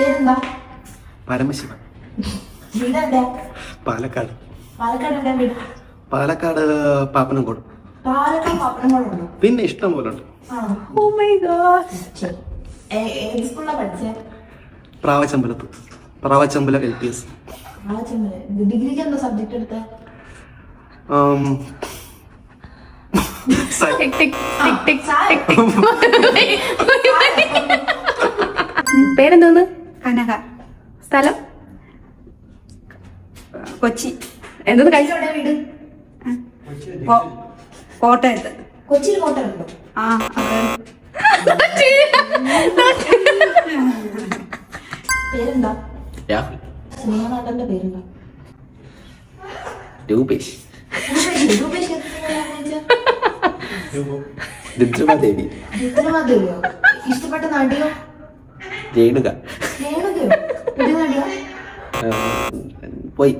പേരെന്താ? പരമശിവൻ. വീടെവിടെയാ? പാലക്കാട്. പാലക്കാട് എവിടെയാ വീട്? പാലക്കാട് പാപ്പനംകോട്. പാലക്കാട് പാപ്പനംകോടുണ്ടോ? പിന്നെ ഇഷ്ടം പോലെ ഉണ്ട്. Oh my god. ഏത് സ്കൂളിലാ പഠിച്ചേ? പ്രാവച്ചമ്പലം LPS. ഡിഗ്രിക്ക് എന്താ സബ്ജക്ട് എടുത്തേ? പേരെന്തോന്ന്? കനക. സ്ഥലം? കൊച്ചി. എന്തോന്ന് കഴിച്ചു? എവിടെയാ വീട്? കോട്ടയത്ത്. കൊച്ചിയിൽ കോട്ടയം ഉണ്ടോ? ആ അതെ. പേരെന്താ? രാഹുൽ. സിനിമ നടന്റെ പേരെന്താ? രൂപേഷ്. രൂപേഷ് അഭിനയിച്ച രുദ്രമാദേവി. ചിത്രമാധവിയോ? ഇഷ്ടപ്പെട്ട നടിയോ? രേണുക. രേണുകയോ? പുതിയ നടിയോ? പോയി.